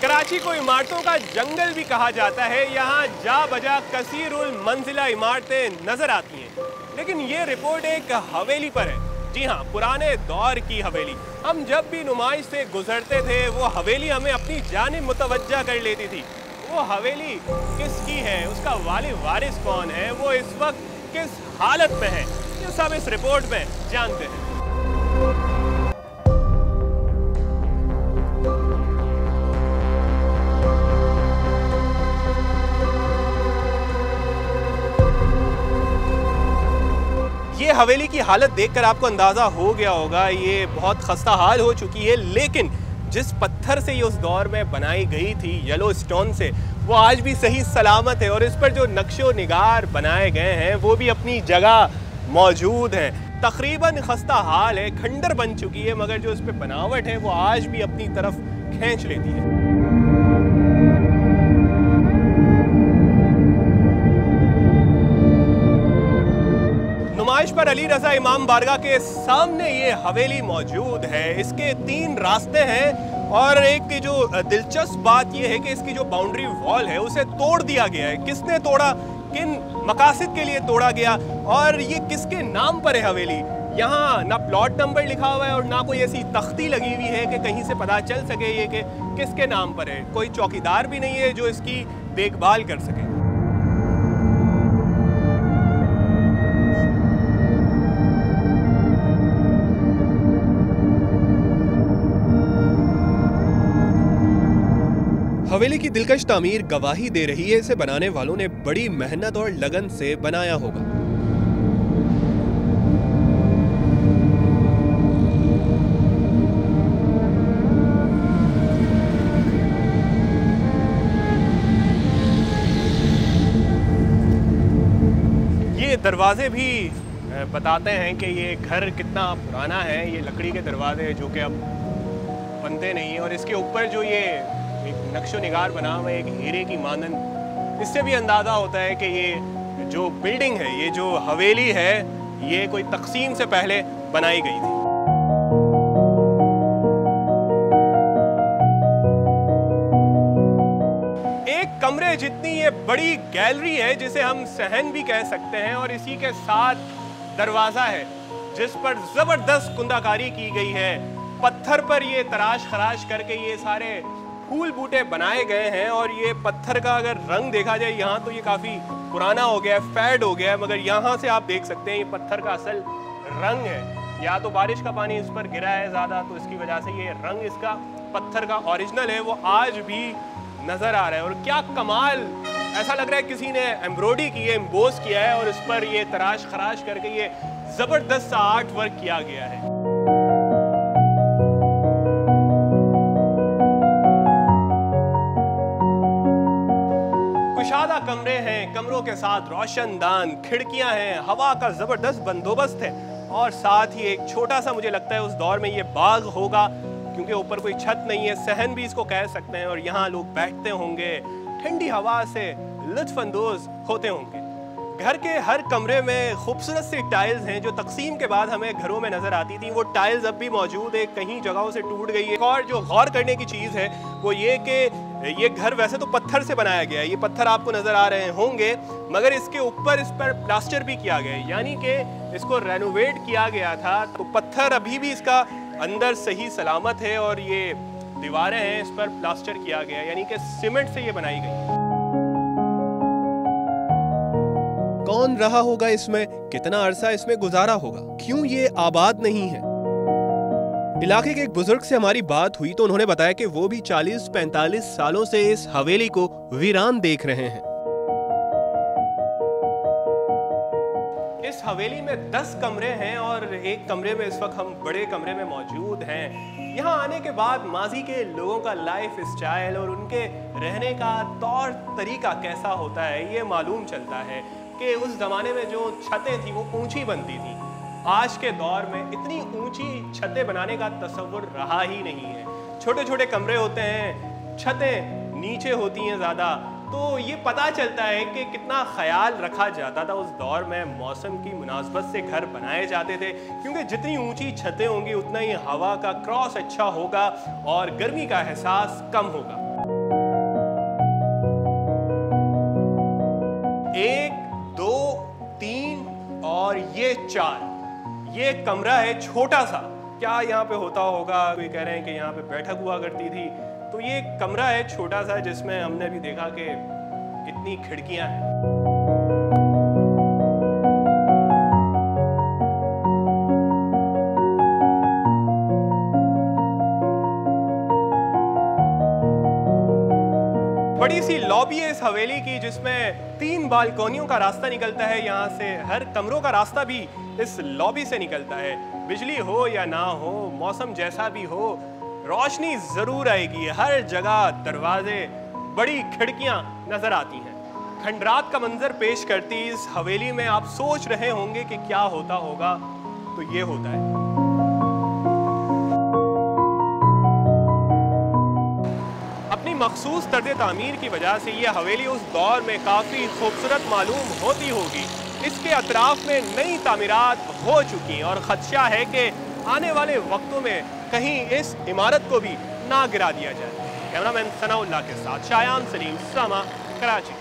कराची को इमारतों का जंगल भी कहा जाता है। यहाँ जा बजा कसीरुल मंजिला इमारतें नजर आती हैं, लेकिन ये रिपोर्ट एक हवेली पर है। जी हाँ, पुराने दौर की हवेली। हम जब भी नुमाइश से गुजरते थे वो हवेली हमें अपनी जानिब मुतवज्जा कर लेती थी। वो हवेली किसकी है, उसका वारिस कौन है, वो इस वक्त किस हालत में है, ये सब इस रिपोर्ट में जानते हैं। ये हवेली की हालत देखकर आपको अंदाजा हो गया होगा, ये बहुत खस्ता हाल हो चुकी है। लेकिन जिस पत्थर से ये उस दौर में बनाई गई थी, येलो स्टोन से, वो आज भी सही सलामत है और इस पर जो नक्शो निगार बनाए गए हैं वो भी अपनी जगह मौजूद हैं। तकरीबन खस्ता हाल है, खंडर बन चुकी है, मगर जो इस पर बनावट है वो आज भी अपनी तरफ खींच लेती है। नुमाइश पर अली रजा इमाम बारगाह के सामने ये हवेली मौजूद है। इसके 3 रास्ते हैं और एक जो दिलचस्प बात यह है कि इसकी जो बाउंड्री वॉल है उसे तोड़ दिया गया है। किसने तोड़ा, किन मकासद के लिए तोड़ा गया और ये किसके नाम पर है हवेली? यहाँ ना प्लॉट नंबर लिखा हुआ है और ना कोई ऐसी तख्ती लगी हुई है कि कहीं से पता चल सके ये कि किसके नाम पर है। कोई चौकीदार भी नहीं है जो इसकी देखभाल कर सके। हवेली की दिलकश तामीर गवाही दे रही है, इसे बनाने वालों ने बड़ी मेहनत और लगन से बनाया होगा। ये दरवाजे भी बताते हैं कि ये घर कितना पुराना है। ये लकड़ी के दरवाजे जो कि अब बनते नहीं है और इसके ऊपर जो ये एक नक्शो निगार बना हुआ है एक हीरे की मानंद, इससे भी अंदाज़ा होता है कि ये जो बिल्डिंग है, ये जो हवेली है, ये कोई तकसीम से पहले बनाई गई थी। एक कमरे जितनी ये बड़ी गैलरी है जिसे हम सहन भी कह सकते हैं और इसी के साथ दरवाज़ा है जिस पर ज़बरदस्त कुंदाकारी की गई है। पत्थर पर ये तराश खराश करके ये सारे फूल बूटे बनाए गए हैं और ये पत्थर का अगर रंग देखा जाए यहाँ तो ये काफ़ी पुराना हो गया है, फेड हो गया है, मगर यहाँ से आप देख सकते हैं ये पत्थर का असल रंग है। या तो बारिश का पानी इस पर गिरा है ज़्यादा तो इसकी वजह से ये रंग इसका पत्थर का ओरिजिनल है वो आज भी नज़र आ रहा है। और क्या कमाल, ऐसा लग रहा है किसी ने एम्ब्रॉयडरी की है, एम्बोस किया है और इस पर ये तराश खराश करके ये ज़बरदस्त सा आर्ट वर्क किया गया है। कुशादा कमरे हैं, कमरों के साथ रोशनदान खिड़कियां हैं, हवा का जबरदस्त बंदोबस्त है और साथ ही एक छोटा सा, मुझे लगता है उस दौर में ये बाग होगा क्योंकि ऊपर कोई छत नहीं है, सहन भी इसको कह सकते हैं और यहाँ लोग बैठते होंगे, ठंडी हवा से लुत्फानंदोज होते होंगे। घर के हर कमरे में खूबसूरत सी टाइल्स हैं जो तकसीम के बाद हमें घरों में नजर आती थी। वो टाइल्स अब भी मौजूद है, कहीं जगहों से टूट गई है। और जो गौर करने की चीज़ है वो ये कि ये घर वैसे तो पत्थर से बनाया गया है, ये पत्थर आपको नजर आ रहे होंगे, मगर इसके ऊपर इस पर प्लास्टर भी किया गया है, यानी कि इसको रेनोवेट किया गया था। तो पत्थर अभी भी इसका अंदर सही सलामत है और ये दीवारें हैं, इस पर प्लास्टर किया गया है, यानी कि सीमेंट से ये बनाई गई। कौन रहा होगा इसमें, कितना अरसा इसमें गुजारा होगा, क्यों ये आबाद नहीं है? इलाके के एक बुजुर्ग से हमारी बात हुई तो उन्होंने बताया कि वो भी 40-45 सालों से इस हवेली को वीरान देख रहे हैं। इस हवेली में 10 कमरे हैं और एक कमरे में इस वक्त हम बड़े कमरे में मौजूद हैं। यहाँ आने के बाद माजी के लोगों का लाइफ स्टाइल और उनके रहने का तौर तरीका कैसा होता है ये मालूम चलता है कि उस ज़माने में जो छतें थी वो ऊंची बनती थी। आज के दौर में इतनी ऊंची छतें बनाने का तस्वुर रहा ही नहीं है। छोटे छोटे कमरे होते हैं, छतें नीचे होती हैं ज़्यादा, तो ये पता चलता है कि कितना ख्याल रखा जाता था उस दौर में। मौसम की मुनासबत से घर बनाए जाते थे क्योंकि जितनी ऊंची छतें होंगी उतना ही हवा का क्रॉस अच्छा होगा और गर्मी का एहसास कम होगा। A4 ये कमरा है छोटा सा। क्या यहाँ पे होता होगा? कोई कह रहे हैं कि यहाँ पे बैठक हुआ करती थी। तो ये कमरा है छोटा सा जिसमें हमने भी देखा कि इतनी खिड़कियां हैं। बड़ी सी लॉबी है इस हवेली की जिसमें 3 बालकोनियों का रास्ता निकलता है। यहाँ से हर कमरों का रास्ता भी इस लॉबी से निकलता है। बिजली हो या ना हो, मौसम जैसा भी हो, रोशनी जरूर आएगी। हर जगह दरवाजे, बड़ी खिड़कियां नजर आती हैं। खंडरात का मंजर पेश करती इस हवेली में आप सोच रहे होंगे कि क्या होता होगा, तो ये होता है। अपनी मखसूस तर्ज तामीर की वजह से ये हवेली उस दौर में काफ़ी खूबसूरत मालूम होती होगी। इसके अतराफ में नई तामीरात हो चुकी और ख़दशा है कि आने वाले वक्तों में कहीं इस इमारत को भी ना गिरा दिया जाए। कैमरामैन सनाउल्लाह के साथ शायान सलीम, सामा, कराची।